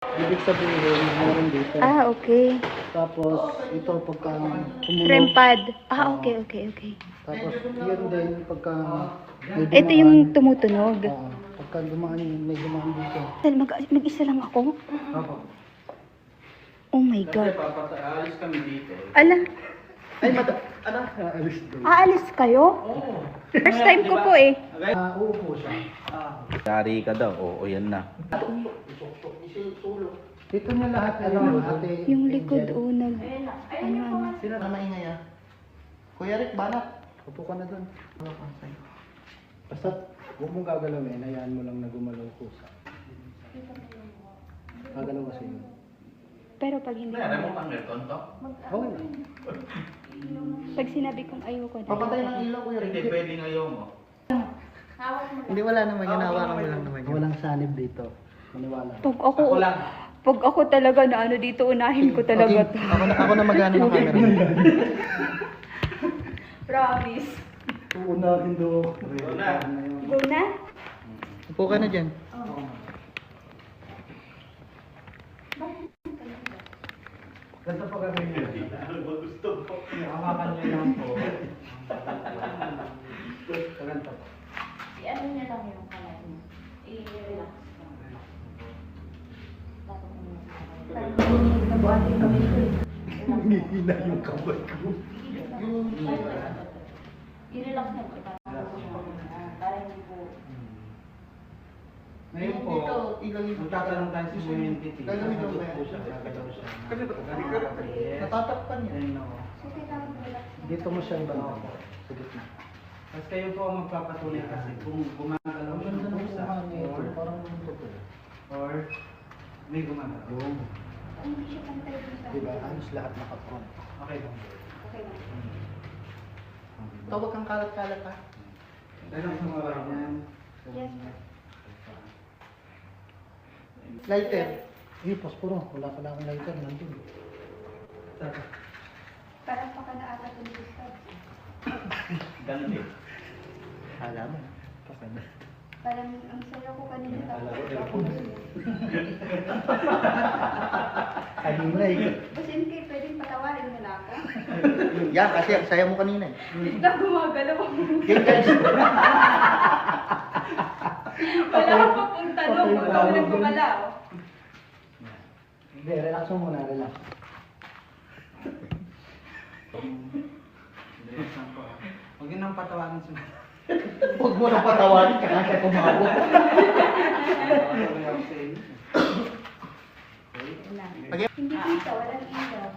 Ibig sabihin, meron dito. Ah, okay. Tapos, ito pagka REM tumunog. pad. Ah, okay, okay, okay. Tapos, yun din pagka may dumaan. Ito yung tumutunog. Pagka dumaan, may dumaan dito. Mag-isa lang ako? Opo. Oh my God. Papataalis kami dito. Ala, Ay, ano? Alis doon. aalis kayo? Oo. First time ko po eh. Uupo siya. Yari ka daw. Oo, yan na. Dito niya lahat, ate. Yung likod unag. Ano. Sino na maingay Kuya Rick, banat. Upo ka na doon. Basta, huwag mong gagalawin, hayaan mo lang na gumalaw kusa. Gagalaw kasi yun. Pero pag hindi Meron mo pang aircon to? Okay lang. pag sinabi kong ayoko na. Papatay ng ilaw, Kuya Hindi, Rick. pwedeng ayaw mo. Hindi, wala naman yan. Hawakan mo lang naman yun. Walang sanib dito. Maniwala. Ako lang. Pag ako talaga na ano dito, unahin ko talaga to. Ako na magano ng camera. Promise. Uunahin doon. Una. Go na? Upo ka na dyan. Ganito pa gagawin niyo. Gusto ko. Hawakan niyo lang po. Ganito. I-ano niya lang yung kamay mo. I-relax lang. Nabuhatin kami ko eh. Hihina yung kamay ko. I-relax niya po. Para hindi po. Ngayon po, magtatanong tayo sa mga entity. Gagawin daw ba yan? Po siya, gagalaw siya. Natatakpan niya. Ayun ako. So, kailangan relax niya. Dito mo siya ibang sa gitna. Tapos kayo po ang magpapatunay kasi kung gumagalaw siya ng pusa Parang totoo. or may gumagalaw. Hindi siya pantay dun sa... Diba? Halos lahat nakapron. Okay ba? Okay lang. Tawag kang kalat-kalat ha. Dahil sa mga ganyan. Yes, ma'am. Lighter. Posporo. Wala pala akong lighter. Nandun. Parang pa ka na ata tulog sa... Ganun eh. Alam mo. Parang ang sayo ko kanina tapos ako. Kanina eh. Kasi hindi pwedeng patawarin mo na ako. Yan, kasi ang saya mo kanina eh. Bigla gumagalaw ako. Yan guys. Wala akong papunta doon kung ikaw na gumalaw. Hindi, relax mo muna. Relax. Relax lang po. Huwag yun nang patawarin sila. Huwag mo nang patawarin ka kasi kumabo. Hindi dito, walang ilaw.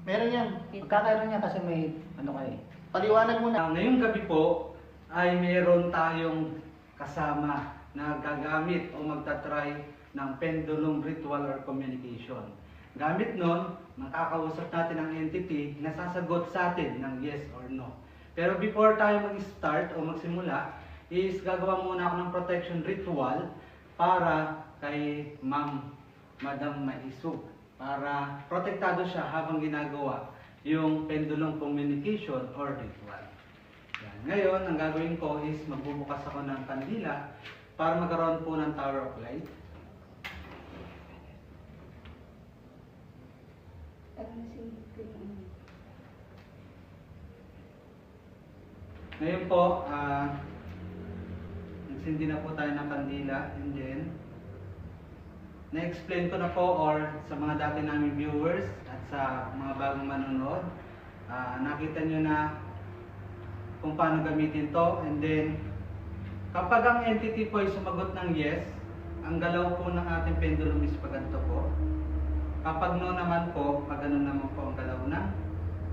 Meron yan. Magkakaroon niya kasi may ano kayo. Paliwanag mo na. Ngayong gabi po ay mayroon tayong kasama na gagamit o magta-try ng pendulum ritual or communication. Gamit nun, makakausap natin ang entity na sasagot sa atin ng yes or no. Pero before tayo mag-start o magsimula, is gagawa muna ako ng protection ritual para kay Madam Maisug. Para protektado siya habang ginagawa yung pendulum communication or ritual. Yan. Ngayon, ang gagawin ko is magbubukas ako ng kandila para magkaroon po ng tower of light. Ngayon po, nagsindi na po tayo ng kandila and then na-explain ko na po or sa mga dati naming viewers at sa mga bagong manonood, nakita nyo na kung paano gamitin to and then kapag ang entity po ay sumagot ng yes, ang galaw po ng ating pendulum is paganto po. Kapag no naman po, pag ano naman po ang galaw ng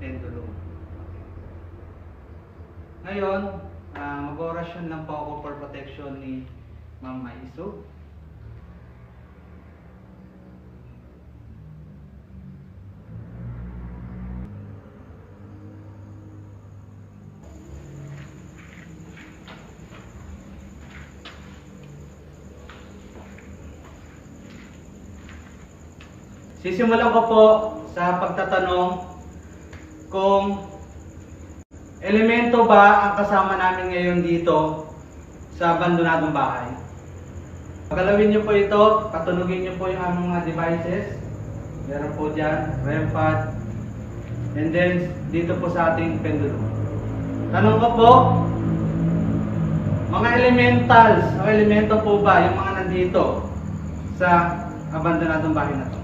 pendulum. Ngayon, mag-orasyon lang po ako for protection ni Ma'am Maisug. Sisimulan ko po sa pagtatanong kung elemento ba ang kasama namin ngayon dito sa abandonadong bahay. Pagalawin nyo po ito, patunugin nyo po yung aming mga devices. Meron po dyan, REM pad. And then, dito po sa ating pendulum. Tanong ko po, mga elementals, o elemento po ba yung mga nandito sa abandonadong bahay na to?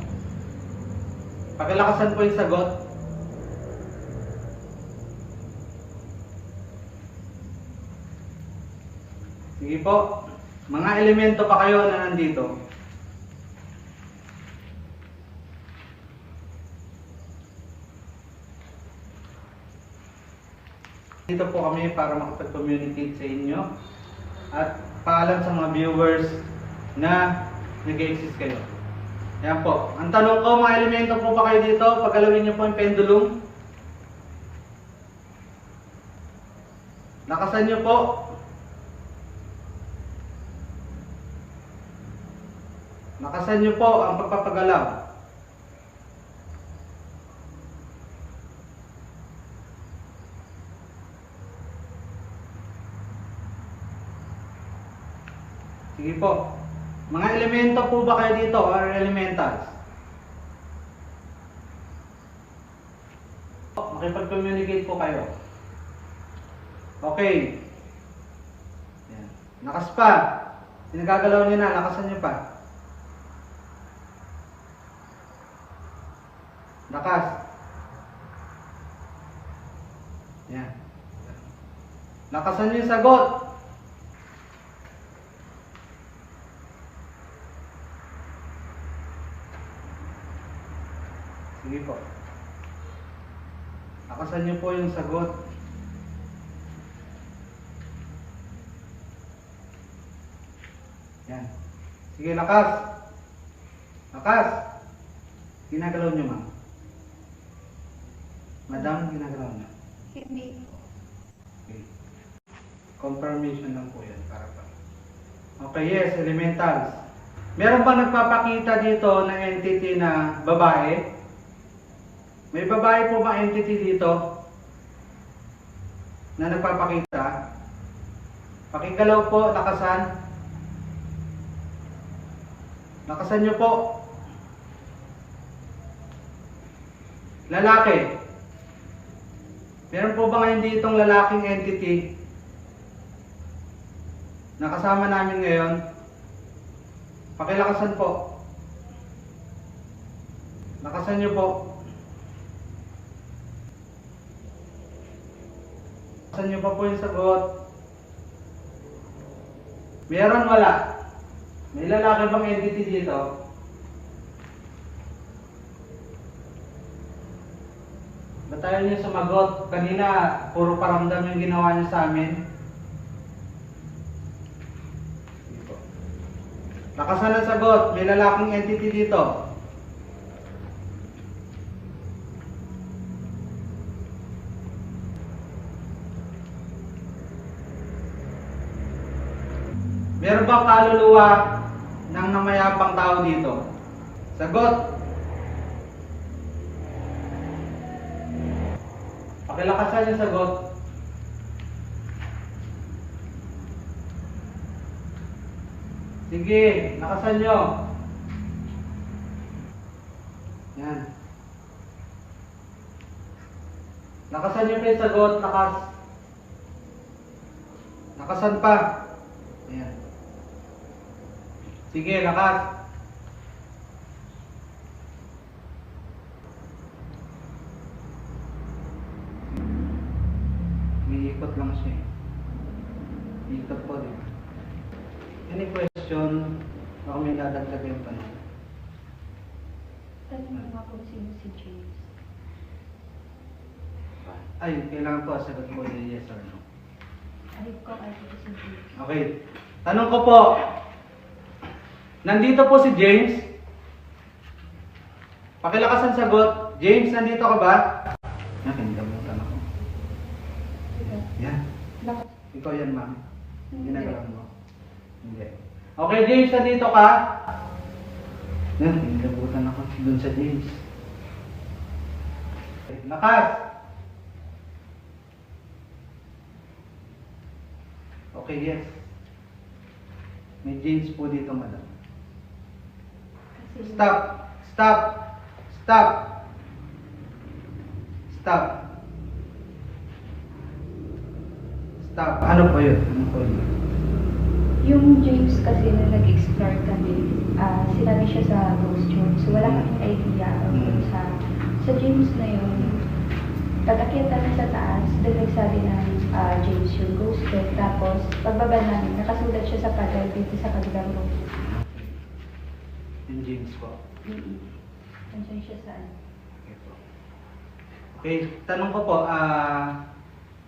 Pakilakasan po yung sagot. Sige po, mga elemento pa kayo na nandito. Dito po kami para makapag-communicate sa inyo at paalam sa mga viewers na nag-exist kayo. Yan po. Ang tanong ko, mga elemento po ba kayo dito? Paggalawin niyo po yung pendulum. Lakasan niyo po. Lakasan niyo po ang pagpapagalaw. Sige po. Mga elemento po ba kayo dito or elementals? Makipag-communicate po kayo. Okay. Yan. Lakas pa. Sinagagalaw niyo na, lakasan niyo pa. Lakas. Yan. Lakasan niyo yung sagot. Sige po. Lakasan niyo po yung sagot. Yan. Sige, lakas. Lakas. Ginagalaw niyo, ma'am. Madam, ginagalaw niyo. Hindi. Okay. Confirmation lang po yan para pa. Okay, yes, elementals. Meron ba nagpapakita dito ng entity na babae? May babae po ba entity dito na nagpapakita? Pakigalaw po, lakasan. Lakasan nyo po. Lalaki. Meron po ba ngayon ditong lalaking entity na kasama namin ngayon? Pakilakasan po. Lakasan nyo po. Lakasan nyo pa po yung sagot. Meron, wala? May lalaki bang entity dito? Ba't tayo niyo sumagot? Kanina, puro paramdam yung ginawa niyo sa amin. Lakasan ang sagot. May lalaking entity dito. Meron bang kaluluwa ng namayapang tao dito? Sagot. Pakilakasan yung sagot. Sige, lakasan nyo. Yan. Lakasan nyo pa yung sagot. Lakas. Lakasan pa. Ayan. Sige, lakas. Iikot lang siya. Iikot po din. Any question? Ako may dadagdag yung tanong. Tanong mo nga kung sino si James. Ay, kailangan po sagot po yung yes or no. Ay, ko ay ito si James. Okay. Tanong ko po. Nandito po si James. Pakilakas ang sagot. James, nandito ka ba? Nakinigamutan ako. Yan. Lakas. Ikaw yan, ma'am. Hindi. Ginagawa mo. Hindi. Okay, James, nandito ka? Yan, nakinigamutan ako. Doon sa James. Lakas! Okay, yes. May James po dito, madam. Kasi Stop! Stop! Stop! Stop! Stop! Ano po yun? Ano po yun? Yung James kasi na nag-explore kami, sinabi siya sa ghost church. So wala kaming idea sa James na yun. Pag-akyat kami sa taas, doon nagsabi ng James yung ghost church. Tapos pagbaba namin, nakasulat siya sa pader dito sa kabilang room. Yung James po. Nandiyan siya sa ano. Okay po. Okay, tanong ko po,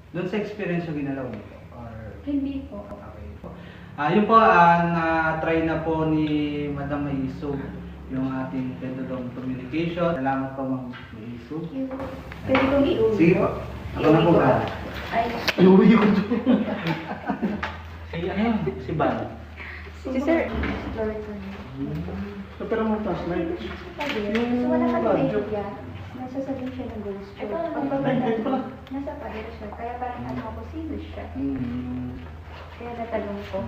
doon sa experience yung ginalaw niyo po? Or... Hindi po. Okay po. Yun po, na-try na po ni Madam Maisog yung ating pendulum communication. Salamat po, Ma'am Maisog. Pwede kong iuwi. Sige po. Ako na po ba? Ay, Iuwi ko dyan. Si ano yun? Si Bal. si Sir, explore kami. Pero mo flashlight. So wala kaming idea. Nasasabihin siya ng ghost church. Pagbaba namin, nasa pader siya. Kaya parang ano ako, sino siya? Kaya natanong ko.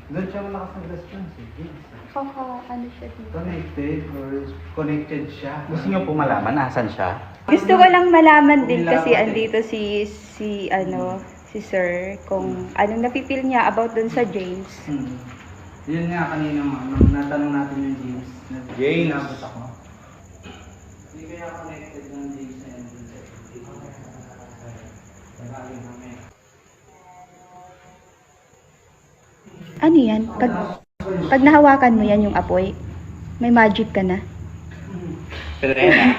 Doon siya malakas ng response. Yes. Ano siya dito? Connected or connected siya. Gusto niyo po malaman nasan siya? Gusto ko lang malaman din Nila kasi ako andito si Sir kung anong napipil niya about dun sa James. Yun nga kanina nung natanong natin yung James. James. Inabot ako. Hindi kaya connected ng James na yun dun sa entity. Nagaling kami. Ano yan? Pag nahawakan mo yan yung apoy, may magic ka na. Perena.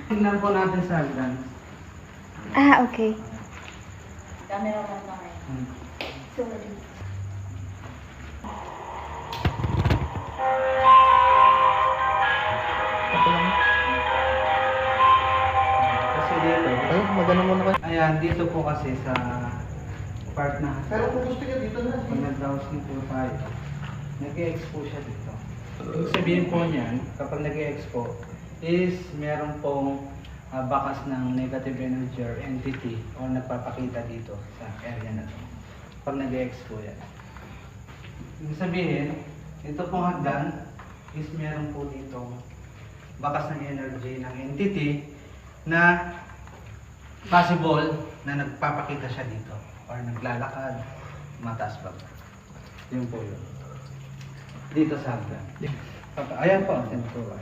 Tingnan po natin sa hagdan. Okay. camera man kami. Sorry. Kasi dito. Ay, maganda muna kayo. Ayan, dito po kasi sa part na. Pero kung gusto niya dito na. Pag nag-browsing po tayo, nag-e-expo siya dito. Ibig sabihin po niyan, kapag nag-e-expo, is meron pong bakas ng negative energy or entity o nagpapakita dito sa area na to. Pag nag-e-expo yan. Ibig sabihin, ito pong hagdan is meron po dito bakas ng energy ng entity na possible na nagpapakita siya dito or naglalakad, mataas ba? Yun po yun. Dito sa hagdan. Ayan po, tempo.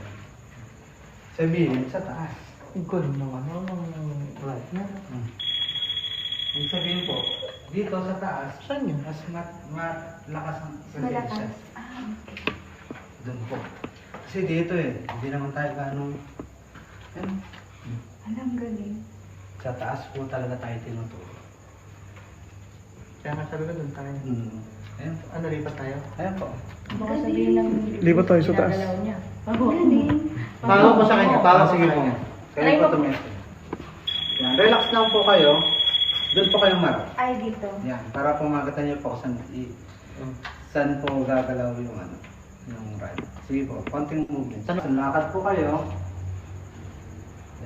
Sabihin, sa taas. Ikaw naman, right na. Ibig sabihin po, dito sa taas, Saan yun? mas malakas ang Malakas. presensya. Doon po. Kasi dito hindi naman tayo ganong, Alam, galing. sa taas po talaga tayo tinuturo. Kaya nga sabi ko doon tayo. Ayan po. Ano, lipat tayo? Ayan po. Baka sabihin ng Lipat tayo sa taas. Ginagalaw niya. galing. Paano ko sa kanya? Paano Sige po. Kayo po tumesting. Yan. Relax lang po kayo. Doon po kayo marap. Ay, dito. Yan. Para po makita niyo po kung saan po gagalaw yung yung ride. Sige po. Konting movement. Lakad po kayo.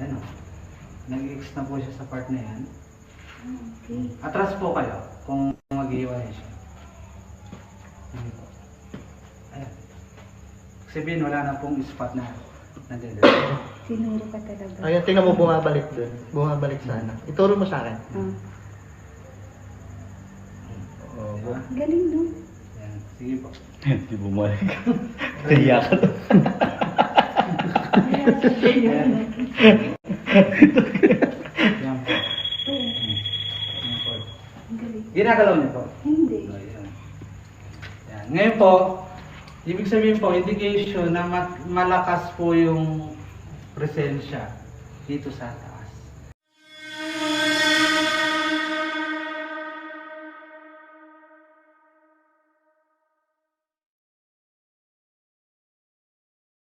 Yan o. Nag-X na po siya sa part na yan. Okay. Atras po kayo kung mag-iiwalay siya. Sige po. Ayan. Sabihin wala na pong spot na nadedala. Sinuro ka talaga. Ayan, tingnan mo bumabalik doon. Bumabalik sana. Ituro mo sa akin. Diba? Galing, no? Yan. Sige po. Hindi bumalik. Kaya ka to. Ayan. Yan po. Yan po. Galing. Ginagalaw niyo po. Hindi. Ayan. Yan. Ngayon po, ibig sabihin po, indication na malakas po yung presensya dito sa taas.